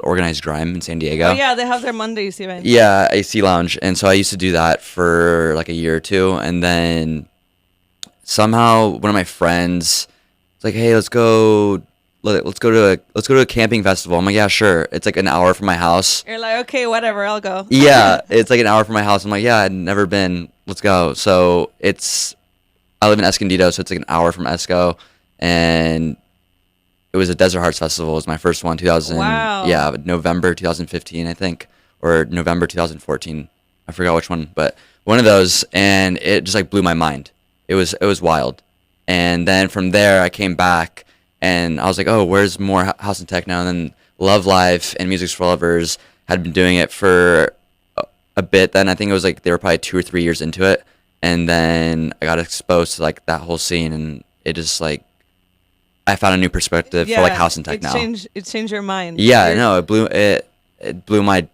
organized grime in San Diego. Oh yeah, they have their Mondays event. Yeah, AC Lounge. And so I used to do that for like a year or two. And then somehow one of my friends was like, hey, let's go to a camping festival. I'm like, yeah, sure. It's like an hour from my house. You're like, okay, whatever, I'll go. Yeah, it's like an hour from my house. I'm like, yeah, I'd never been. Let's go. So I live in Escondido, so it's like an hour from Esco, and it was a Desert Hearts Festival. It was my first one, 2000. Wow. Yeah, November 2015, I think, or November 2014. I forgot which one, but one of those, and it just like blew my mind. It was wild. And then from there, I came back, and I was like, oh, where's more house and techno? And then Love Life and Music's for Lovers had been doing it for a bit. Then I think it was like they were probably 2 or 3 years into it, and then I got exposed to like that whole scene, and it just like I found a new perspective for like house and techno. It changed your mind. Yeah, no, it blew my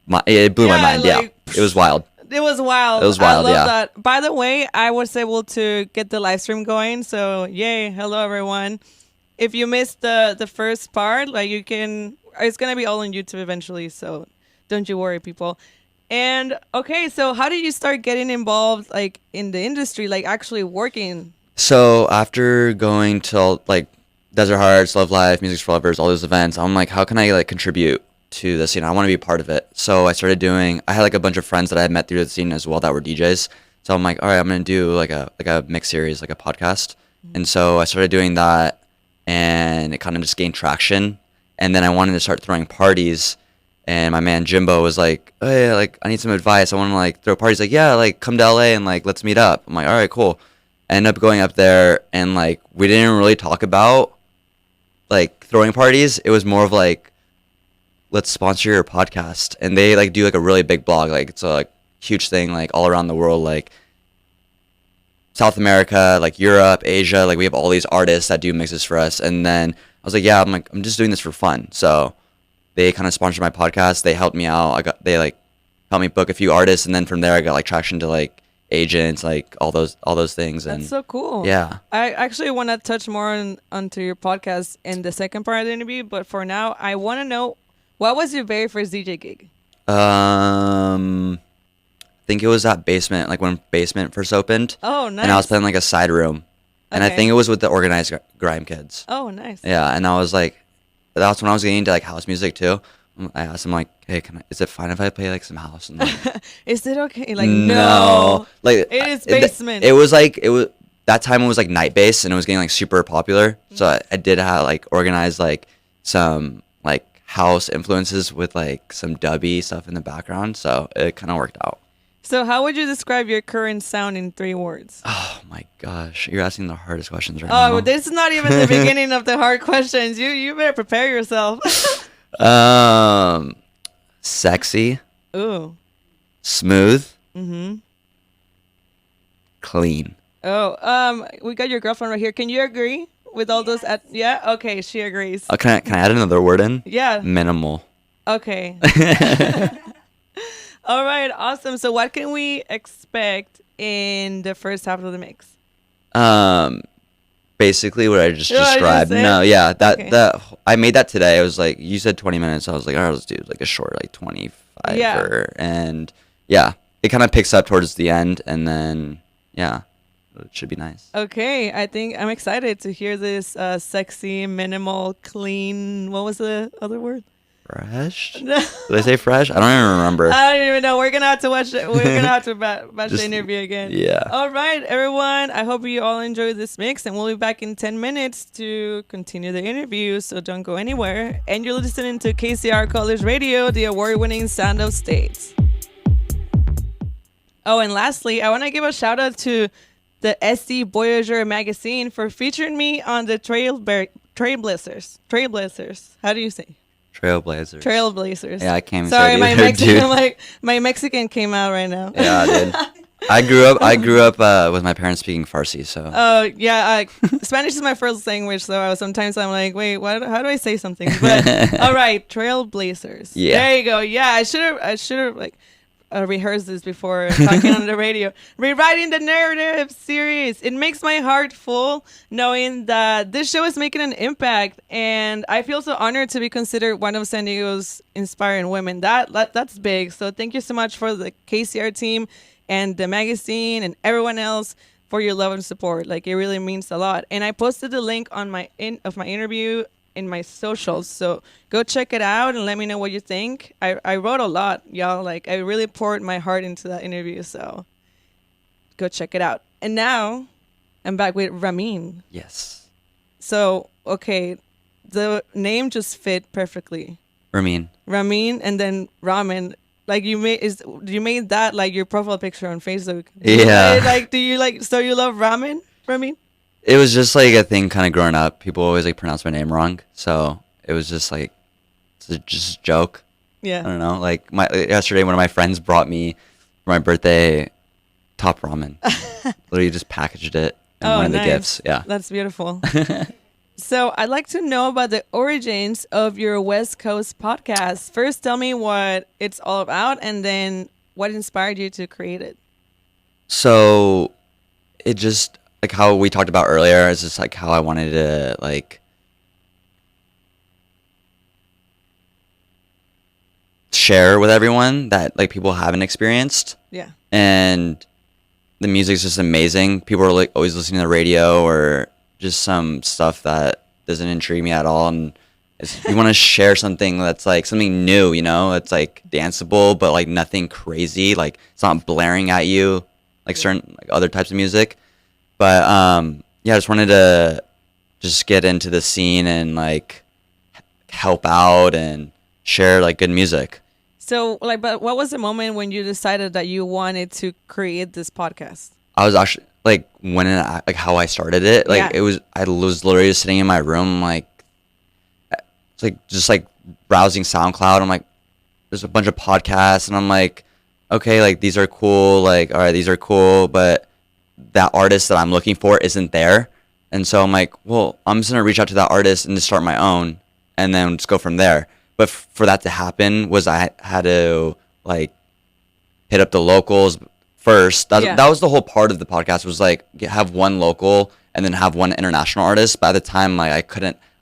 mind. Yeah, like, it was wild. It was wild. It was wild. I love yeah. that. By the way, I was able to get the live stream going. So yay! Hello everyone. If you missed the first part, like you can, it's gonna be all on YouTube eventually. So don't you worry, people. And okay, so how did you start getting involved, like in the industry, like actually working? So after going to like Desert Hearts, Love Life, Music's for Lovers, all those events, I'm like, how can I like contribute to the scene? I want to be a part of it. So I started I had like a bunch of friends that I had met through the scene as well that were DJs. So I'm like, all right, I'm gonna do like a mix series, like a podcast. Mm-hmm. And so I started doing that, and it kind of just gained traction. And then I wanted to start throwing parties. And my man Jimbo was like, hey, like I need some advice. I want to like throw parties. Like, yeah, like come to LA and like let's meet up. I'm like, all right, cool. I ended up going up there, and like we didn't really talk about like throwing parties. It was more of like, let's sponsor your podcast. And they like do like a really big blog. Like it's a like huge thing like all around the world, like South America, like Europe, Asia. Like we have all these artists that do mixes for us. And then I was like, yeah, I'm just doing this for fun. So they kind of sponsored my podcast. They helped me out. They like helped me book a few artists, and then from there I got like traction to like agents, like all those things. And that's so cool. Yeah, I actually want to touch more onto your podcast in the second part of the interview, but for now I want to know, what was your very first DJ gig? I think it was that Basement, like when Basement first opened. Oh, nice. And I was playing like a side room, and I think it was with the Organized Grime kids. Oh, nice. Yeah, and I was like, that's when I was getting into like house music too. I asked him like, hey, is it fine if I play like some house? And like, is it okay? Like, no. Like it is Basement. It was that time it was like night bass, and it was getting like super popular. Mm-hmm. So I did have like organized like some like house influences with like some dubby stuff in the background. So it kind of worked out. So how would you describe your current sound in 3 words? Oh my gosh, you're asking the hardest questions right now. Oh, this is not even the beginning of the hard questions. You better prepare yourself. Sexy. Ooh. Smooth. Mm-hmm. Clean. Oh, we got your girlfriend right here. Can you agree with all those? Yeah. Okay, she agrees. Can I add another word in? Yeah. Minimal. Okay. All right, awesome. So what can we expect in the first half of the mix? Basically what I just described. No, yeah, that I made that today. I was like, you said 20 minutes. I was like, all right, let's do like a short, like 25. Yeah. And yeah, it kind of picks up towards the end, and then yeah, it should be nice. Okay, I think I'm excited to hear this sexy, minimal, clean. What was the other word? Fresh? Did I say fresh? I don't even remember. I don't even know. We're gonna have to watch it. We're gonna have to watch the interview again. Yeah. All right, everyone. I hope you all enjoyed this mix, and we'll be back in 10 minutes to continue the interview. So don't go anywhere. And you're listening to KCR College Radio, the award-winning sound of states. Oh, and lastly, I want to give a shout out to the SC Voyager magazine for featuring me on the Trailblazers. How do you say? Trailblazers. Yeah, I can't even Sorry, say my either, Mexican, my Mexican came out right now. Yeah, dude. I grew up with my parents speaking Farsi, so. Oh yeah, Spanish is my first language, so sometimes I'm like, wait, how do I say something? But all right, Trailblazers. Yeah. There you go. Yeah, I should have like rehearse this before talking on the radio. Rewriting the narrative series. It makes my heart full knowing that this show is making an impact, and I feel so honored to be considered one of San Diego's inspiring women. That's big. So thank you so much for the KCR team and the magazine and everyone else for your love and support. Like, it really means a lot. And I posted the link on my interview in my socials, so go check it out and let me know what you think. I wrote a lot, y'all. Like, I really poured my heart into that interview, so go check it out. And now I'm back with Ramin. Yes. So, okay, the name just fit perfectly. Ramin, and then ramen. Like, you made that like your profile picture on Facebook. Yeah. So you love ramen, Ramin? It was just like a thing kind of growing up. People always like pronounce my name wrong. So it was just like, just a joke. Yeah. I don't know. Like yesterday, one of my friends brought me for my birthday top ramen. Literally just packaged it in one of the gifts. Yeah. That's beautiful. So I'd like to know about the origins of your West Coast podcast. First, tell me what it's all about, and then what inspired you to create it. So it just, like how we talked about earlier, is just like how I wanted to like share with everyone that like people haven't experienced. Yeah. And the music's just amazing. People are like always listening to the radio or just some stuff that doesn't intrigue me at all. And you want to share something that's like something new, you know, it's like danceable, but like nothing crazy. Like it's not blaring at you like certain like other types of music. But yeah, I just wanted to just get into the scene and like help out and share like good music. So like, but what was the moment when you decided that you wanted to create this podcast? I was actually like like how I started it. Like I was literally just sitting in my room, like it's like just like browsing SoundCloud. I'm like, there's a bunch of podcasts, and I'm like, okay, like these are cool. Like, all right, these are cool, but that artist that I'm looking for isn't there. And so I'm like, well, I'm just gonna reach out to that artist and just start my own, and then just go from there. But for that to happen, was I had to like hit up the locals first. That was the whole part of the podcast, was like have one local and then have one international artist. By the time like I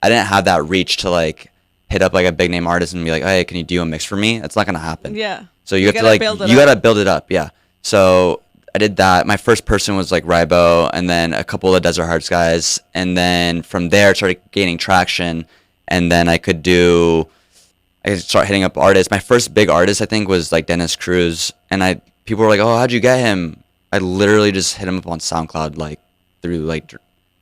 didn't have that reach to like hit up like a big name artist and be like, hey, can you do a mix for me? That's not gonna happen. Yeah. So you have to like you gotta build it up. Yeah. So I did that. My first person was like Rybo, and then a couple of Desert Hearts guys, and then from there it started gaining traction, and then I could start hitting up artists. My first big artist I think was like Dennis Cruz, and people were like, oh, how'd you get him? I literally just hit him up on SoundCloud like through like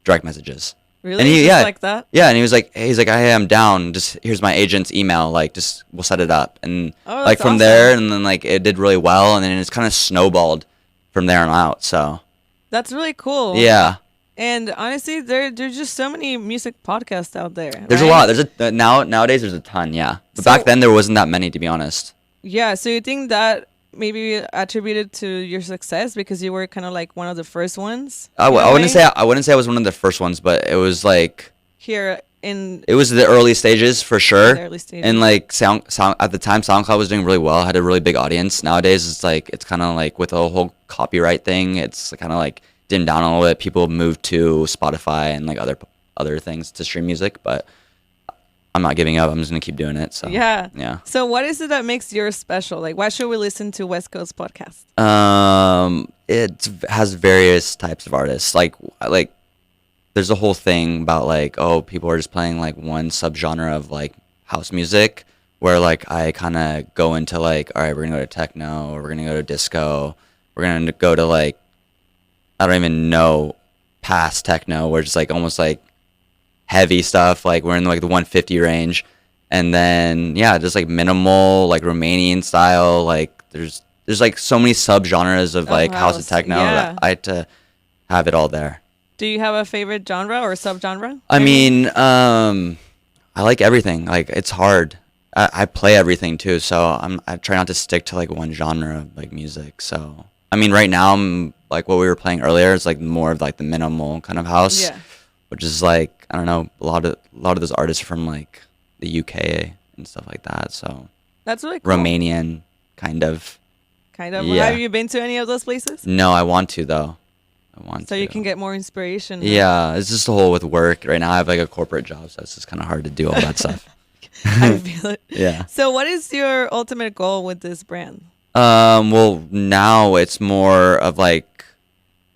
direct messages. Really? And just like that? Yeah, and he was like, hey, hey, I'm down. Just here's my agent's email. Like, just we'll set it up. And like from there, and then like it did really well, and then it's kind of snowballed from there on out. So that's really cool. Yeah. And honestly, there's just so many music podcasts out there. There's a lot. Nowadays there's a ton. Yeah, but back then there wasn't that many, to be honest. Yeah. So you think that maybe attributed to your success because you were kind of like one of the first ones? I wouldn't say I was one of the first ones, but it was like it was the early stages for sure. The early stages. And like sound at the time, SoundCloud was doing really well. Had a really big audience. Nowadays it's kind of like with the whole copyright thing, it's kind of like dimmed down a little bit. People moved to Spotify and like other things to stream music, but I'm not giving up. I'm just gonna keep doing it. So yeah. So what is it that makes yours special? Like, why should we listen to West Coast podcast? It has various types of artists. Like there's a whole thing about like, oh, people are just playing like one subgenre of like house music, where like I kind of go into like, all right, we're gonna go to techno, or we're gonna go to disco, we're gonna go to like, I don't even know, past techno, where it's like almost like heavy stuff, like we're in like the 150 range, and then just like minimal, like Romanian style, like there's like so many subgenres of like house and techno that I had to have it all there. Do you have a favorite genre or subgenre? I mean, I like everything. Like it's hard. I play everything too, so I try not to stick to like one genre of like music. So I mean, right now I'm like what we were playing earlier is like more of like the minimal kind of house, which is like, I don't know, a lot of those artists are from like the UK and stuff like that. So that's really cool. Romanian kind of. Kind of. Yeah. Have you been to any of those places? No, I want to though. I want So to. you can get more inspiration. Huh? Yeah, it's just the whole with work right now. I have like a corporate job, so it's just kind of hard to do all that stuff. I feel it. Yeah. So what is your ultimate goal with this brand? Well, now it's more of like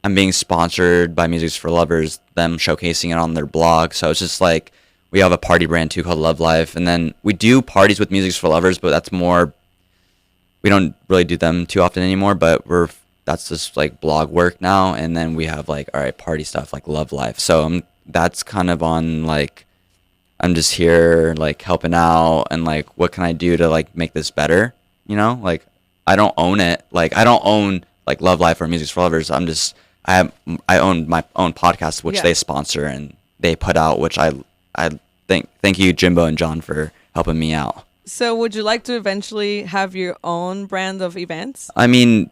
I'm being sponsored by Music for Lovers, them showcasing it on their blog. So it's just like we have a party brand too called Love Life, and then we do parties with Music for Lovers, but that's more. We don't really do them too often anymore, but that's just like blog work now, and then we have like all right party stuff like Love Life. So that's kind of on like I'm just here like helping out and like what can I do to like make this better, like I don't own it, like I don't own like Love Life or Music for Lovers. I own my own podcast which they sponsor and they put out, which I thank you Jimbo and John for helping me out. So would you like to eventually have your own brand of events? I mean,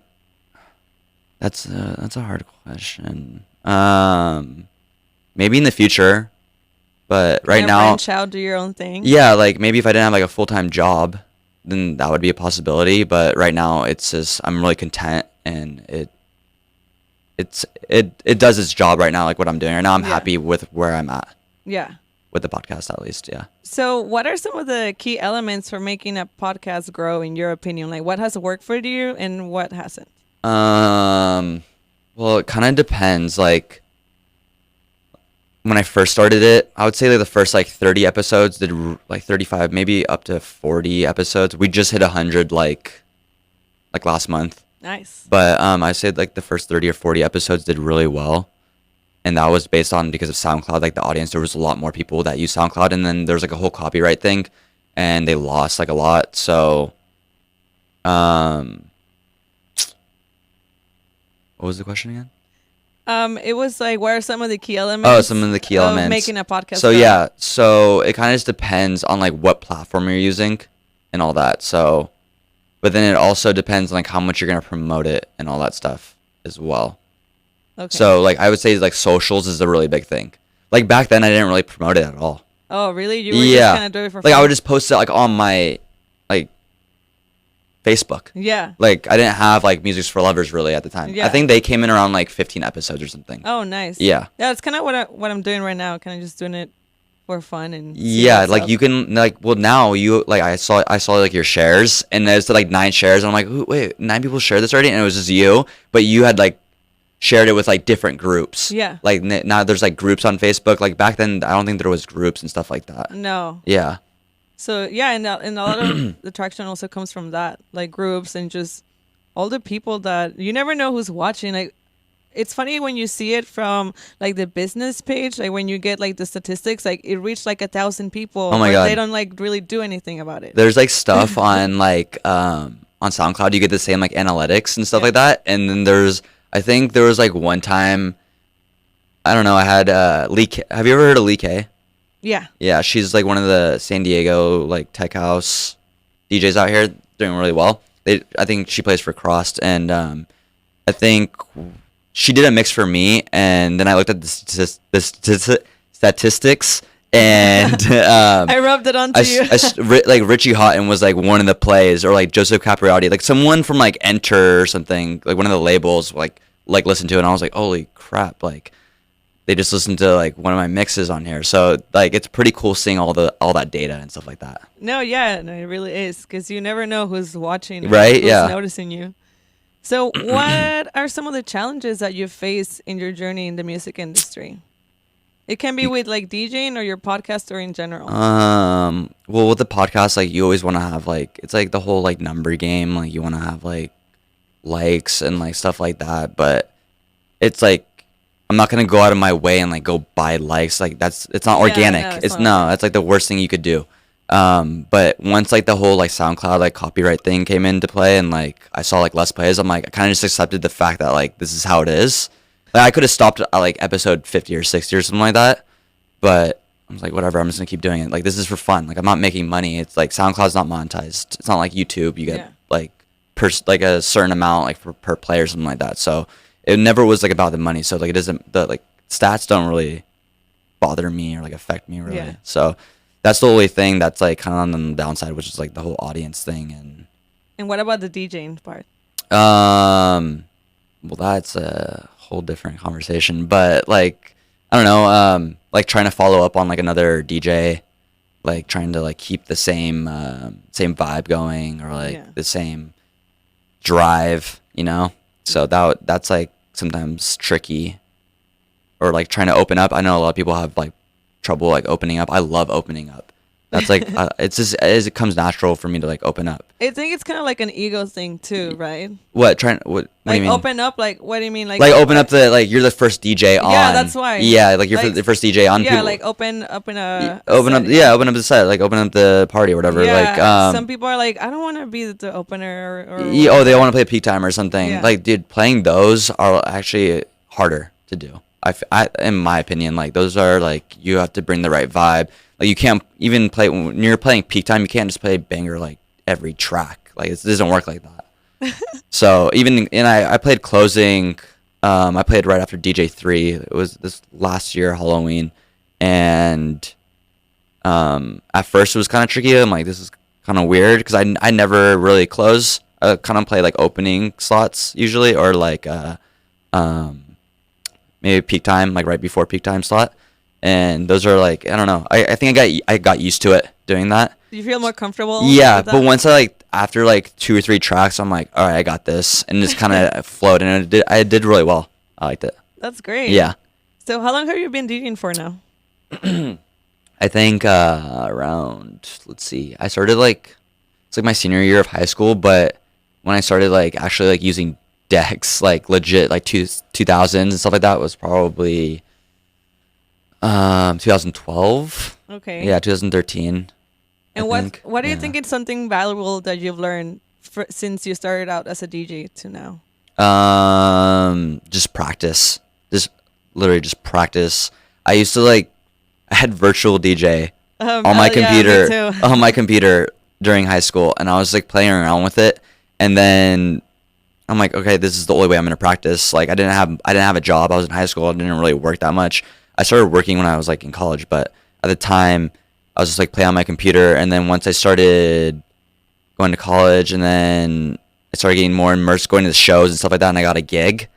that's a hard question. Maybe in the future, but right now, branch out, do your own thing. Yeah, like maybe if I didn't have like a full-time job, then that would be a possibility. But right now, it's just I'm really content, and it does its job right now. Like what I'm doing right now, I'm happy with where I'm at. Yeah. With the podcast, at least, yeah. So what are some of the key elements for making a podcast grow, in your opinion? Like what has worked for you and what hasn't? Well, it kind of depends. Like when I first started it, I would say like the first like 30 episodes did like 35, maybe up to 40 episodes. We just hit 100 like last month. Nice. But I said like the first 30 or 40 episodes did really well. And that was based on because of SoundCloud, like the audience, there was a lot more people that use SoundCloud, and then there's like a whole copyright thing, and they lost like a lot. So, what was the question again? It was like, what are some of the key elements? Oh, some of the key elements making a podcast. So yeah, so it kind of just depends on like what platform you're using, and all that. So, but then it also depends on like how much you're gonna promote it and all that stuff as well. Okay. So, like, I would say, like, socials is a really big thing. Like, back then, I didn't really promote it at all. Oh, really? You were just kind of doing it for fun? Like, I would just post it, like, on my, like, Facebook. Yeah. Like, I didn't have, like, Music for Lovers, really, at the time. Yeah. I think they came in around, like, 15 episodes or something. Oh, nice. Yeah. Yeah, it's kind of what I'm doing right now. Kind of just doing it for fun and like, you can, like, well, now, like, I saw, like, your shares, and there's, like, 9 shares, and I'm like, wait, 9 people shared this already? And it was just you, but you had, like, shared it with like different groups. Yeah. Like now there's like groups on Facebook. Like back then, I don't think there was groups and stuff like that. No. Yeah. So yeah, and a lot of the traction also comes from that, like groups and just all the people that you never know who's watching. Like it's funny when you see it from like the business page, like when you get like the statistics, like it reached like 1,000 people. Oh my God. They don't like really do anything about it. There's like stuff on like on SoundCloud, you get the same like analytics and stuff like that, and then I think there was like one time, I don't know, I had Lee K. Have you ever heard of Lee K? Yeah. Yeah, she's like one of the San Diego like tech house DJs out here, doing really well. I think she plays for Crossed, and I think she did a mix for me, and then I looked at the statistics, and I rubbed it onto you. Like Richie Houghton was like one of the plays, or like Joseph Capriati, like someone from like Enter or something, like one of the labels, like listened to it, and I was like, holy crap, like they just listened to like one of my mixes on here. So like it's pretty cool seeing all that data and stuff like that. No, yeah, no, it really is, because you never know who's watching, right? Who's noticing you. So what are some of the challenges that you face in your journey in the music industry? It can be with like DJing or your podcast or in general. Well, with the podcast, like you always want to have like, it's like the whole like number game. Like you want to have like likes and like stuff like that. But it's like, I'm not going to go out of my way and like go buy likes. Like it's not organic. No, that's like the worst thing you could do. But once like the whole like SoundCloud like copyright thing came into play, and like I saw like less plays, I'm like, I kind of just accepted the fact that like this is how it is. Like, I could have stopped at like episode 50 or 60 or something like that, but I was like, whatever, I'm just gonna keep doing it. Like this is for fun. Like I'm not making money. It's like SoundCloud's not monetized. It's not like YouTube. You get like like a certain amount like per play or something like that. So it never was like about the money. So like it doesn't, the like stats don't really bother me or like affect me really. Yeah. So that's the only thing that's like kind of on the downside, which is like the whole audience thing. And what about the DJing part? Well, that's a whole different conversation. But like, I don't know. Like trying to follow up on like another DJ, like trying to like keep the same vibe going or Yeah. like the same drive. You know. So that's like sometimes tricky. Or like trying to open up. I know a lot of people have like trouble like opening up. I love opening up. That's like it's just it comes natural for me to like open up. I think it's kind of like an ego thing too, right? What do Like you mean? open up, like what do you mean? Like open up the like you're the first DJ on. Yeah, that's why. Yeah, like you're Like, the first DJ on. yeah, people, like open in a open up. set, Yeah, open up the set. Like open up the party or whatever. Yeah, Like some people are like, I don't want to be the opener or yeah, oh, they whatever. want to play peak time or something. Yeah. Like dude, playing those are actually harder to do. In my opinion, like those are like you have to bring the right vibe. Like you can't even play when you're playing peak time. You can't just play banger like every track. Like it doesn't work like that. So even and I played closing. I played right after DJ3. It was this last year Halloween, and at first it was kind of tricky. I'm like, this is kind of weird because I never really close. I kind of play like opening slots usually, or like um maybe peak time, like right before peak time slot. And those are like I don't know. I think I got used to it doing that. Do you feel more comfortable? Yeah, with but that? once I like after like 2 or 3 tracks, I'm like, all right, I got this, and just kind of flowed, and I did really well. I liked it. That's great. Yeah, So how long have you been DJing for now? I think around let's see, I started like it's like my senior year of high school, but when I started like actually like using decks like legit like 2000s and stuff like that was probably 2012. Okay. Yeah, 2013. And I what think. what do you Yeah. think is something valuable that you've learned since you started out as a DJ to now? Just practice. Just literally just practice. I used to like I had virtual DJ on my Yeah, me computer too. on my computer during high school, and I was like playing around with it, and then I'm like, okay, this is the only way I'm gonna practice. Like I didn't have a job. I was in high school. I didn't really work that much. I started working when I was like in college, but at the time I was just like playing on my computer, and then once I started going to college, and then I started getting more immersed, going to the shows and stuff like that, and I got a gig,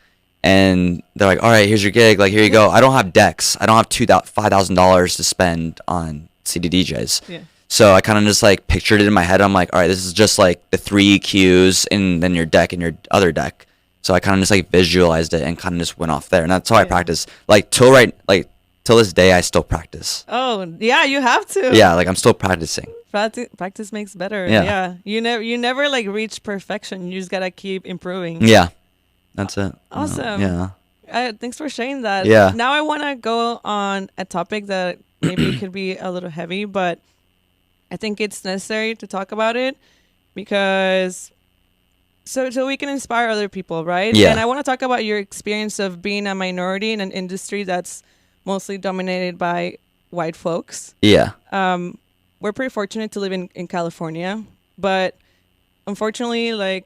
and they're like, all right, here's your gig, like here you go. I don't have decks. I don't have $5,000 to spend on CD DJs. Yeah. So I kind of just like pictured it in my head. I'm like, all right, this is just like the 3 cues and then your deck and your other deck. So I kind of just like visualized it and kind of just went off there, and that's how I Yeah. practice. Like till this day, I still practice. Oh, yeah, you have to. Yeah, like I'm still practicing. Practice makes better. Yeah. Yeah. You never like reach perfection. You just gotta keep improving. Yeah, that's it. Awesome. Yeah. Thanks for sharing that. Yeah. Now I want to go on a topic that maybe could be a little heavy, but I think it's necessary to talk about it because so we can inspire other people, right? Yeah. And I want to talk about your experience of being a minority in an industry that's mostly dominated by white folks. Yeah. We're pretty fortunate to live in California, but unfortunately, like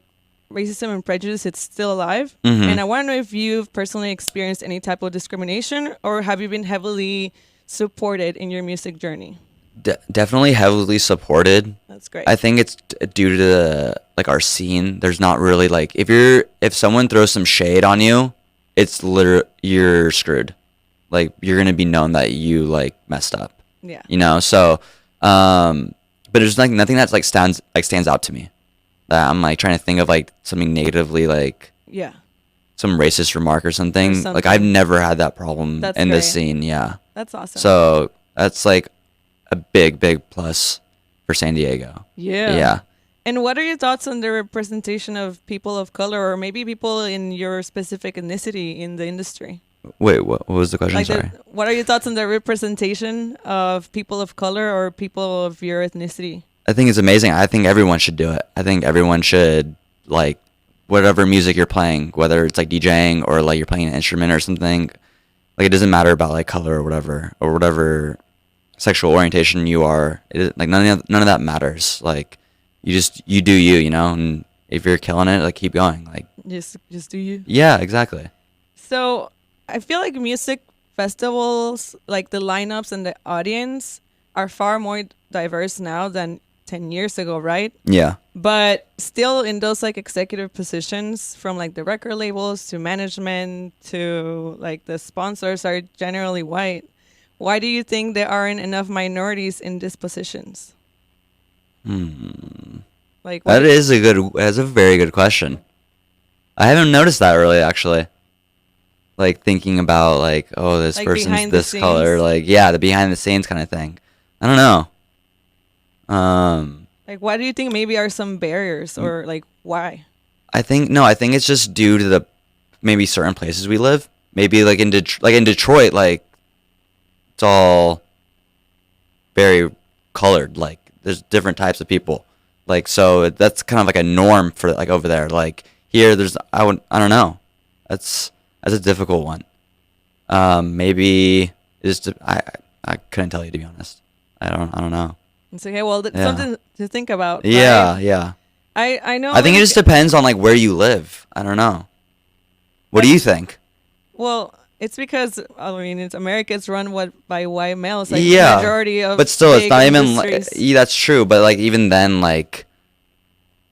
racism and prejudice, it's still alive. Mhm. And I want to know if you've personally experienced any type of discrimination, or have you been heavily supported in your music journey? Definitely heavily supported. That's great. I think it's due to like our scene. There's not really like if someone throws some shade on you, it's literally you're screwed. Like you're gonna be known that you like messed up. Yeah. You know. So, but there's like nothing that's like stands out to me. That I'm like trying to think of like something negatively like Yeah. some racist remark or something. something. Like I've never had that problem That's in this great. scene. Yeah. That's awesome. So that's like a big plus for San Diego. yeah. Yeah. And what are your thoughts on the representation of people of color, or maybe people in your specific ethnicity in the industry? Wait, what was the question? Like, Sorry. what are your thoughts on the representation of people of color or people of your ethnicity? I think it's amazing. I think everyone should do it. I think everyone should like whatever music you're playing, whether it's like DJing or like you're playing an instrument or something. Like it doesn't matter about like color or whatever sexual orientation you are. Like none of that matters. Like you do you, you know, and if you're killing it, like keep going. Like Just do you. yeah, exactly. So I feel like music festivals, like the lineups and the audience, are far more diverse now than 10 years ago, right? Yeah. But still in those like executive positions, from like the record labels to management to like the sponsors, are generally white. Why do you think there aren't enough minorities in these positions? Like what That's a very good question. I haven't noticed that really, actually. Like thinking about like, oh, this like person's behind the this color, scenes? like yeah, the behind the scenes kind of thing. I don't know. Like why do you think maybe are some barriers, or like why? I think no, I think it's just due to the maybe certain places we live. Maybe like in Detroit, like it's all very colored. Like there's different types of people. Like so that's kind of like a norm for like over there. Like here, I don't know. That's a difficult one. Maybe it's I couldn't tell you, to be honest. I don't know. It's okay. Well, that's Yeah. something to think about. Yeah, Right? yeah. I know. I think it like- just depends on like where you live. I don't know. What do you think? Well, it's because I mean, it's America is run by white males. Like Yeah, the majority of but still, it's big not even like industries. yeah, that's true. But like even then, like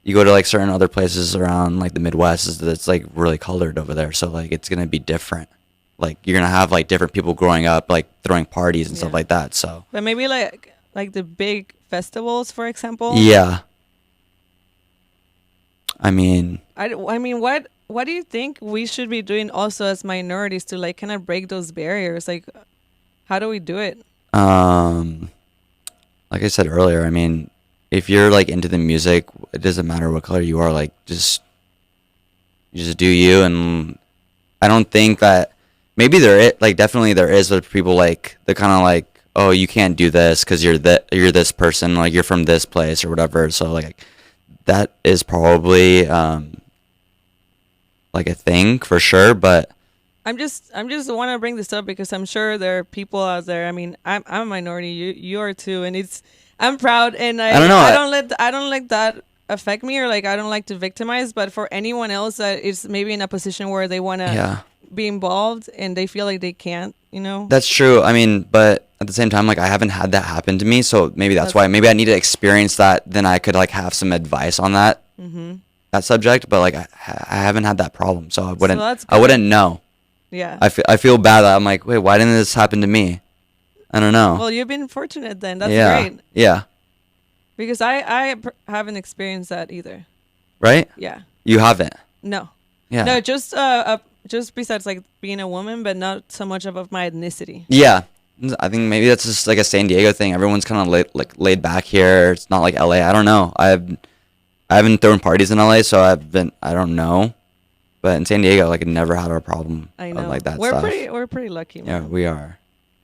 you go to like certain other places around like the Midwest, it's like really colored over there. So like it's gonna be different. Like you're gonna have like different people growing up, like throwing parties and stuff Yeah. like that. So But maybe like the big festivals, for example. yeah, I mean, I mean, what do you think we should be doing also as minorities to like kind of break those barriers? Like, how do we do it? like I said earlier, I mean, if you're like into the music, it doesn't matter what color you are. Like you just do you, and I don't think that maybe like definitely there is with people like the kind of like, oh, you can't do this because you're this person, like you're from this place or whatever. So like that is probably like a thing for sure. But I'm just want to bring this up because I'm sure there are people out there. I mean, I'm a minority. You are too, and I'm proud, and I don't know. I don't let that affect me, or like I don't like to victimize. But for anyone else that is maybe in a position where they want to yeah, be involved and they feel like they can't, you know. that's true. I mean, but at the same time, like I haven't had that happen to me, so maybe that's why. Maybe I need to experience that, then I could like have some advice on that that subject. But like I haven't had that problem, so that's I wouldn't know. Yeah. I feel bad that I'm like, wait, why didn't this happen to me? I don't know. Well, you've been fortunate then. That's yeah, great. yeah, Because haven't experienced that either. right. Yeah. You haven't. No. Yeah. No, just besides like being a woman, but not so much of my ethnicity. Yeah. I think maybe that's just like a San Diego thing. Everyone's kind of laid back here. It's not like LA. I don't know. I haven't thrown parties in LA, so I don't know. But in San Diego, like I never had a problem I know. like that we're stuff. we're pretty lucky, Yeah, man. we are.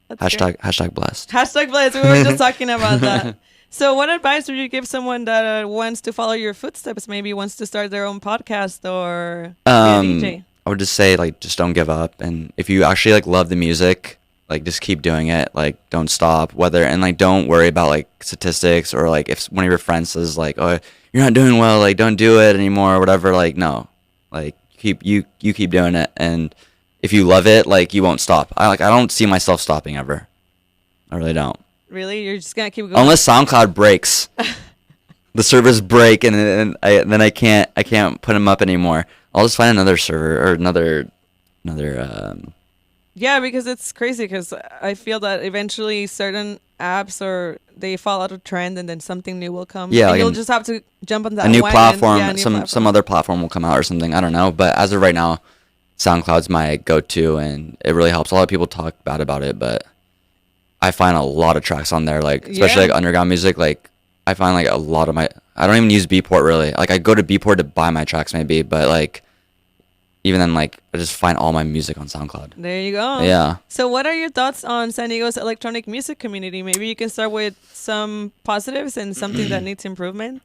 That's great. Hashtag blessed. Hashtag blessed. We were just talking about that. So what advice would you give someone that wants to follow your footsteps, maybe wants to start their own podcast or be a DJ? I would just say like just don't give up, and if you actually like love the music, like just keep doing it. Like don't stop. And like don't worry about like statistics or like if one of your friends says like, oh, you're not doing well, like don't do it anymore or whatever. Like no, like you keep doing it, and if you love it, like you won't stop. I don't see myself stopping ever. I really don't. Really? You're just gonna keep going? Unless SoundCloud breaks, the servers break, and then I can't put them up anymore. I'll just find another server or another. Yeah, because it's crazy. Because I feel that eventually certain apps or they fall out of trend, and then something new will come. Yeah, and like you'll just have to jump on that. a new wagon. platform, Yeah, a new some platform. other platform will come out or something. I don't know, but as of right now, SoundCloud's my go-to, and it really helps. A lot of people talk bad about it, but I find a lot of tracks on there, like especially Yeah. like underground music. Like I find like a lot of I don't even use Beatport really. Like I go to Beatport to buy my tracks maybe, but like even then, like I just find all my music on SoundCloud. There you go. Yeah. So, what are your thoughts on San Diego's electronic music community? Maybe you can start with some positives and something that needs improvement.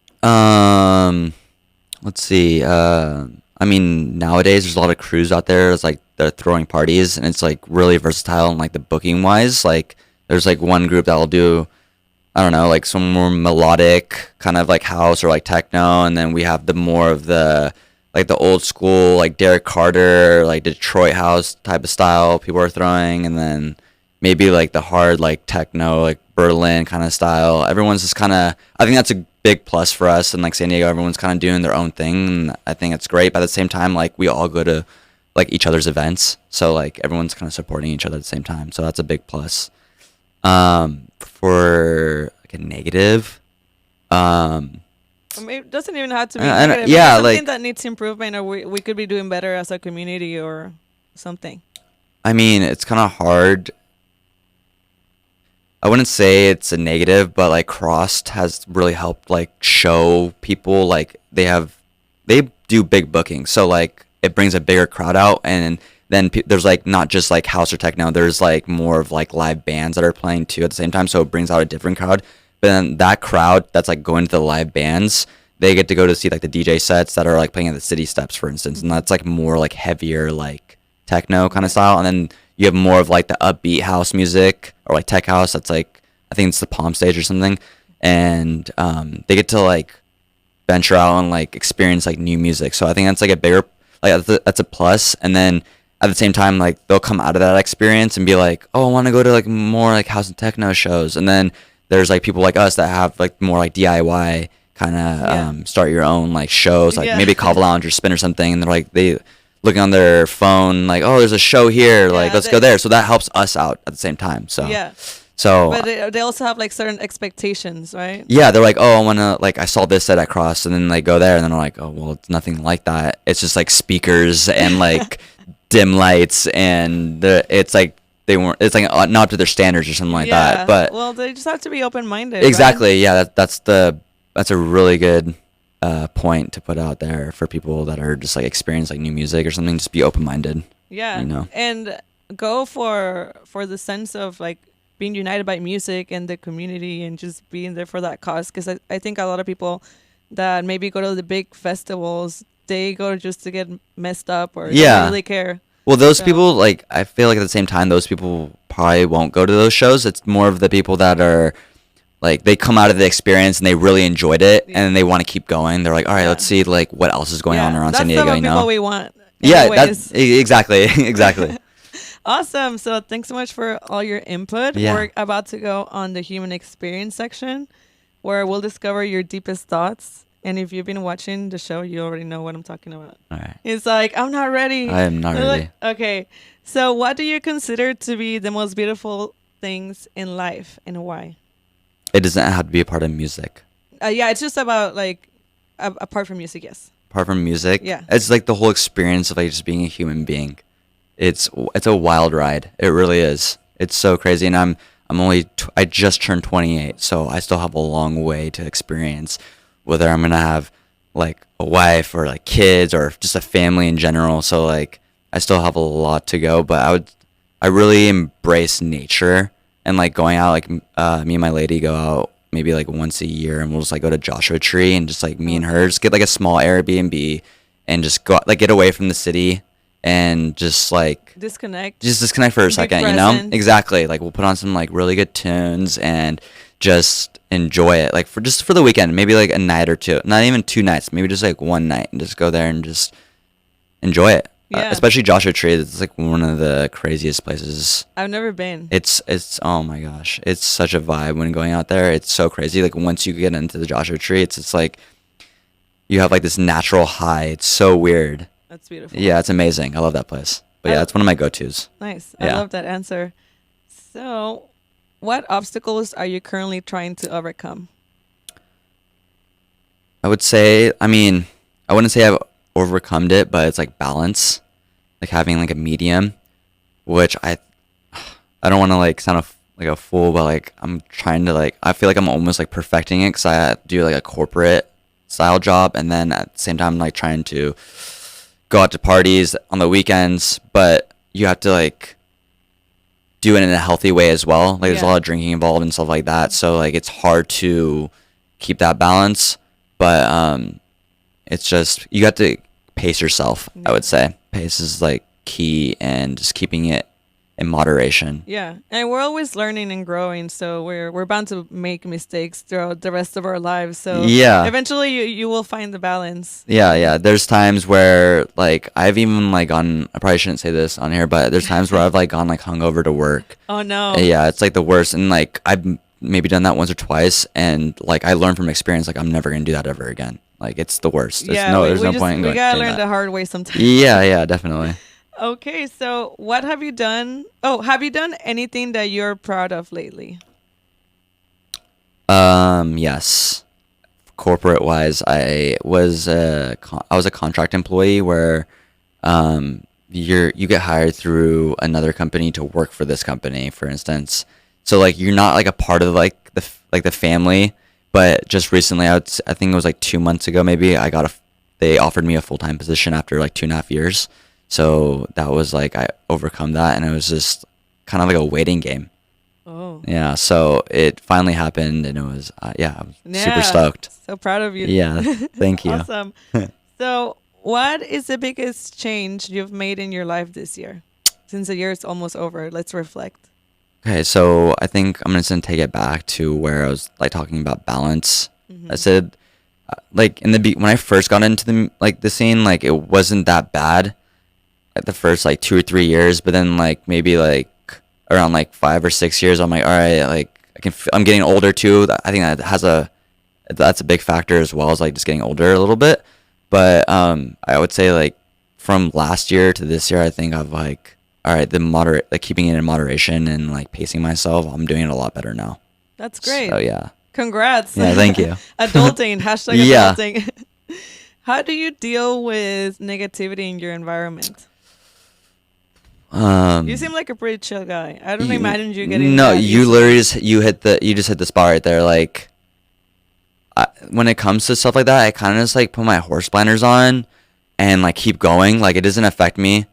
Let's see. I mean, nowadays there's a lot of crews out there. It's like they're throwing parties, and it's like really versatile and like the booking wise. Like there's like one group that'll do, I don't know, like some more melodic kind of like house or like techno, and then we have the more of the like the old school like Derek Carter, like Detroit house type of style people are throwing, and then maybe like the hard like techno like Berlin kind of style. Everyone's just kind of, I think that's a big plus for us. And like San Diego, everyone's kind of doing their own thing. And I think it's great. But at the same time, like we all go to like each other's events. So like everyone's kind of supporting each other at the same time. So that's a big plus. For like a negative, I mean, it doesn't even have to be and- negative. yeah, It's something like- that needs improvement, or we could be doing better as a community or something. I mean, it's kind of hard. I wouldn't say it's a negative, but like Crossed has really helped like show people like they do big bookings, so like it brings a bigger crowd out, and then there's like not just like house or techno, there's like more of like live bands that are playing too at the same time, so it brings out a different crowd. But then that crowd that's like going to the live bands, they get to go to see like the DJ sets that are like playing at the City Steps, for instance, and that's like more like heavier like techno kind of style, and then you have more of like the upbeat house music or like tech house that's like I think it's the Palm Stage or something, and they get to like venture out and like experience like new music. So I think that's like a bigger like that's a plus. And then at the same time, like they'll come out of that experience and be like, oh, I want to go to like more like house and techno shows. And then there's like people like us that have like more like DIY kind of start your own like shows, like maybe Kava Lounge or Spin or something, and they're like they looking on their phone like, oh, there's a show here, like let's go there. So that helps us out at the same time. So so but they also have like certain expectations, right? yeah, they're like, oh, I want to like I saw this set at Cross, and then they go there and then they're like, oh, well, it's nothing like that. It's just like speakers and like dim lights, and it's like they weren't, it's like not up to their standards or something like that. But well, they just have to be open-minded. exactly, right? yeah, that's a really good point to put out there for people that are just like experience like new music or something. Just be open-minded. Yeah, you know, and go for the sense of like being united by music and the community and just being there for that cause. Because I think a lot of people that maybe go to the big festivals, they go just to get messed up or they don't really care. Well, those people, like, I feel like at the same time, those people probably won't go to those shows. It's more of the people that are, like, they come out of the experience and they really enjoyed it and they want to keep going. They're like, all right, let's see, like, what else is going on around San Diego, you know? That's the people we want. Yeah, that's exactly, exactly. Awesome. So thanks so much for all your input. Yeah. We're about to go on the human experience section where we'll discover your deepest thoughts. And if you've been watching the show, you already know what I'm talking about. All right. It's like, I'm not ready. I am not ready. Okay. So what do you consider to be the most beautiful things in life and why? It doesn't have to be a part of music. Yeah, it's just about like, apart from music, yes. Apart from music? Yeah. It's like the whole experience of like just being a human being. It's a wild ride. It really is. It's so crazy. And I'm only, I just turned 28, so I still have a long way to experience whether I'm going to have like a wife or like kids or just a family in general. So like I still have a lot to go, but I really embrace nature and like going out, like me and my lady go out maybe like once a year and we'll just like go to Joshua Tree and just like me and her just get like a small Airbnb and just go like get away from the city and just like disconnect for a second, you know? Exactly. Like we'll put on some like really good tunes and just enjoy it, like for the weekend, maybe like a night or two, not even 2 nights, maybe just like one night, and just go there and just enjoy it. Especially Joshua Tree. It's like one of the craziest places. I've never been. It's oh my gosh, it's such a vibe when going out there. It's so crazy. Like once you get into the Joshua Tree, it's like you have like this natural high. It's so weird. That's beautiful. Yeah, it's amazing. I love that place. But yeah, it's one of my go-tos. Nice. I love that answer. So what obstacles are you currently trying to overcome? I would say, I mean, I wouldn't say I've overcome it, but it's like balance, like having like a medium, which I don't want to like sound like a fool, but like I'm trying to like, I feel like I'm almost like perfecting it because I do like a corporate style job, and then at the same time I'm like trying to go out to parties on the weekends, but you have to like do it in a healthy way as well. Like there's a lot of drinking involved and stuff like that, so like it's hard to keep that balance. But it's just you got to pace yourself. I would say pace is like key, and just keeping it in moderation. Yeah, and we're always learning and growing, so we're bound to make mistakes throughout the rest of our lives. So eventually you will find the balance. Yeah. There's times where like I've even like gone. I probably shouldn't say this on here, but there's times where I've like gone like hungover to work. Oh no. Yeah, it's like the worst, and like maybe done that once or twice, and like I learned from experience, like I'm never gonna do that ever again. Like it's the worst. Yeah, There's no point in we going gotta doing learn that. the hard way sometimes. Yeah, definitely. Okay, so what have you done? Oh, have you done anything that you're proud of lately? Yes. Corporate wise, I was a contract employee where you get hired through another company to work for this company, for instance. So like you're not like a part of like the family, but just recently, I think it was like 2 months ago, maybe they offered me a full time position after like 2.5 years. So that was like I overcome that, and it was just kind of like a waiting game. Oh, Yeah, so it finally happened, and it was yeah, I was super stoked. So proud of you. Yeah, thank you. Awesome. So, what is the biggest change you've made in your life this year? Since the year is almost over, let's reflect. Okay, so I think I'm just gonna take it back to where I was like talking about balance. Mm-hmm. I said, like when I first got into the scene, like it wasn't that bad, like the first like 2 or 3 years, but then like maybe like around like 5 or 6 years, I'm like, all right, like I'm getting older too. I think that's a big factor as well as like just getting older a little bit. But I would say like from last year to this year, I think I've like, all right, the moderate, like keeping it in moderation and like pacing myself, I'm doing it a lot better now. That's great. So yeah. Congrats. Yeah, thank you. Adulting, hashtag Yeah. adulting. How do you deal with negativity in your environment? You seem like a pretty chill guy. I don't imagine you getting No, that you easily. literally just hit the spot right there. Like when it comes to stuff like that, I kind of just like put my horse blinders on and like keep going. Like it doesn't affect me,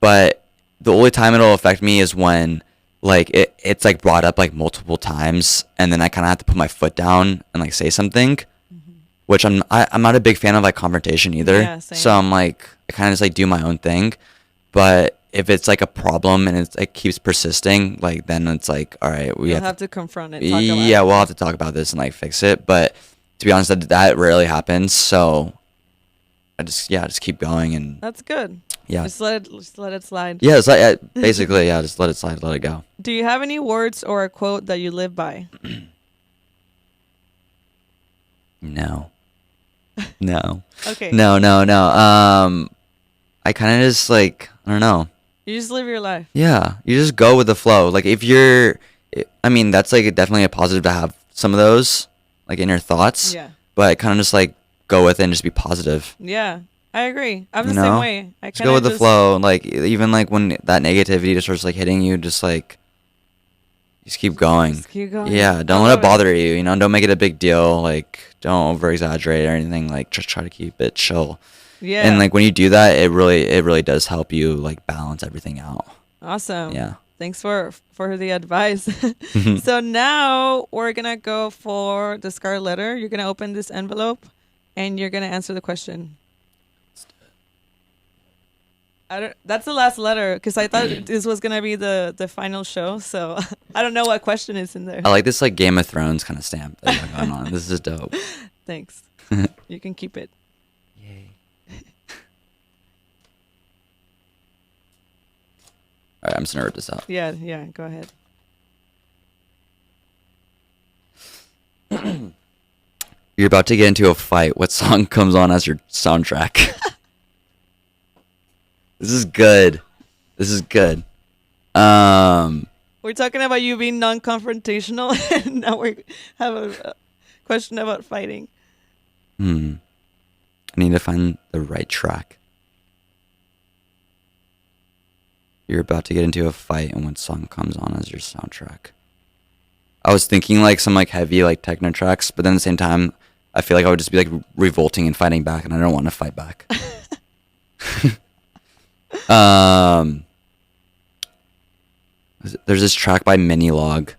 but the only time it'll affect me is when like it's like brought up like multiple times, and then I kind of have to put my foot down and like say something, which I'm not a big fan of like confrontation either. Yeah, same. So I'm like I kind of just like do my own thing, but if it's like a problem and it keeps persisting, like then it's like, all right, we You'll have have to confront it. yeah, we'll have to talk about this and like fix it. But to be honest, that rarely happens. So I just keep going, and That's good. yeah, Just let it slide. yeah, it's like basically yeah, just let it slide, let it go. Do you have any words or a quote that you live by? No, no, Okay. no. I kind of just like I don't know. You just live your life. Yeah, you just go with the flow. Like I mean, that's like definitely a positive to have some of those like in your thoughts. Yeah. But kind of just like go with it and just be positive. Yeah. I agree. I'm the You same know? way. I Just go with the flow. Like even like when that negativity just starts like hitting you, just like just keep going. Just keep going. Yeah, don't I let love it bother you. You know, don't make it a big deal. Like don't over exaggerate or anything. Like just try to keep it chill. Yeah. And like when you do that, it really does help you like balance everything out. Awesome. Yeah. Thanks for the advice. So now we're gonna go for the Scarlett letter. You're gonna open this envelope, and you're gonna answer the question. That's the last letter because I thought this was gonna be the final show. So I don't know what question is in there. I like this like Game of Thrones kind of stamp that you got going on. This is dope. Thanks. You can keep it. Yay. All right, I'm just gonna rip this out. Yeah. Go ahead. You're about to get into a fight. What song comes on as your soundtrack? This is good. We're talking about you being non-confrontational, and now we have a question about fighting. I need to find the right track. You're about to get into a fight, and what song comes on as your soundtrack? I was thinking like some like heavy like techno tracks, but then at the same time, I feel like I would just be like revolting and fighting back, and I don't want to fight back. There's this track by Minilog.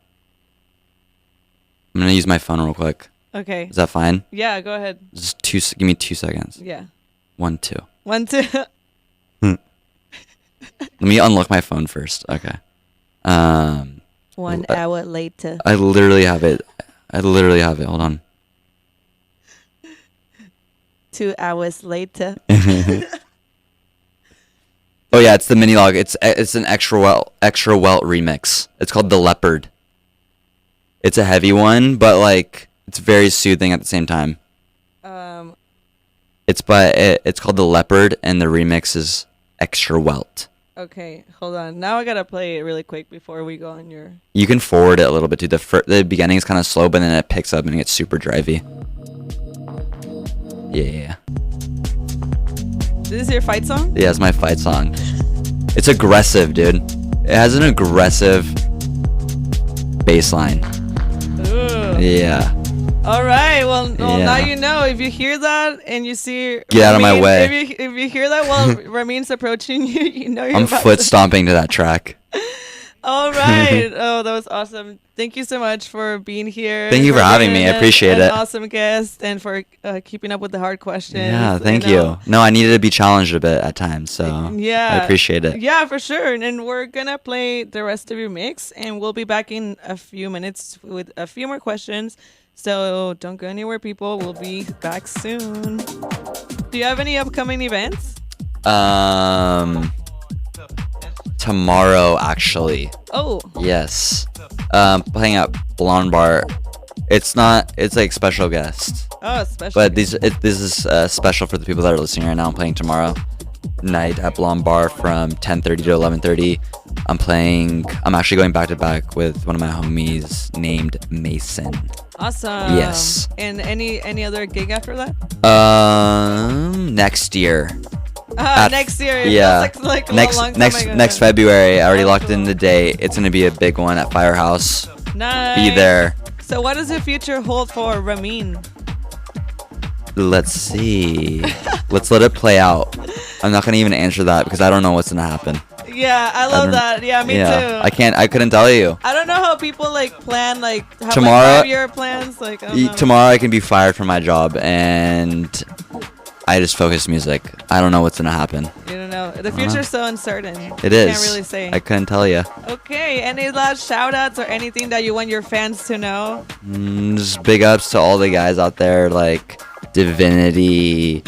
I'm gonna use my phone real quick. Okay. Is that fine? Yeah, go ahead. Just give me 2 seconds. Yeah. 1, 2. 1, 2. Let me unlock my phone first. Okay. 1 hour later. I literally have it. Hold on. 2 hours later. Oh yeah, it's the Minilog. It's an extra welt remix. It's called The Leopard. It's a heavy one, but like it's very soothing at the same time. Um, It's called The Leopard, and the remix is Extra Welt. okay, hold on. Now I gotta play it really quick before we go on your. You can forward it a little bit too. The beginning is kind of slow, but then it picks up and it gets super drivey. Yeah. This is your fight song? Yeah, it's my fight song. It's aggressive, dude. It has an aggressive bass line. Ooh. Yeah. All right. Well, Yeah. now you know. If you hear that and you see, Get out of my Ramin- way. If you hear that while Ramin's approaching you, you know you're I'm about foot to- stomping to that track. All right. Oh, that was awesome. Thank you so much for being here. Thank you for having me. I being appreciate an it. Awesome guest and for keeping up with the hard questions. Yeah, thank know. you. No, I needed to be challenged a bit at times, so Yeah. I appreciate it. Yeah, for sure. And we're gonna play the rest of your mix, and we'll be back in a few minutes with a few more questions. So don't go anywhere, people. We'll be back soon. Do you have any upcoming events? Tomorrow actually. Oh, Yes. Playing at Blonde Bar. It's like special guest. special. But this is special for the people that are listening right now. I'm playing tomorrow night at Blonde Bar from 10:30 to 11:30. I'm actually going back to back with one of my homies named Mason. Awesome. Yes. And any other gig after that? Next year. Next year. It Yeah. feels like a long time ago. Next February. I already Oh, locked in cool. the date. It's gonna be a big one at Firehouse. Nice. Be there. So what does the future hold for Ramin? Let's see. Let's let it play out. I'm not gonna even answer that because I don't know what's gonna happen. Yeah, I love that. Yeah, me too. I couldn't tell you. I don't know how people like plan have Tomorrow- like 5-year plans. Like I don't know. Tomorrow I can be fired from my job and I just focus music. I don't know what's gonna happen. You don't know. The future's so uncertain. It You is. Can't really say. I couldn't tell you. Okay. Any last shout outs or anything that you want your fans to know? Just big ups to all the guys out there like Divinity,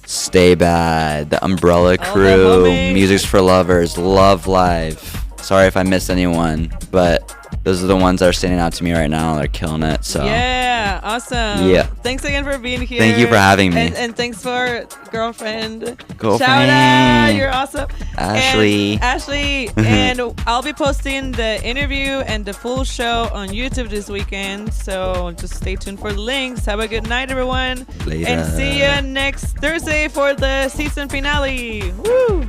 Stay Bad, The Umbrella All Crew, the homies. Music's for Lovers, Love Life. Sorry if I missed anyone, but those are the ones that are standing out to me right now. They're killing it. So Yeah, awesome. Yeah. Thanks again for being here. Thank you for having me. And thanks for girlfriend. Girlfriend. Shout out. You're awesome. Ashley. And Ashley. And I'll be posting the interview and the full show on YouTube this weekend. So just stay tuned for the links. Have a good night, everyone. Later. And see you next Thursday for the season finale. Woo!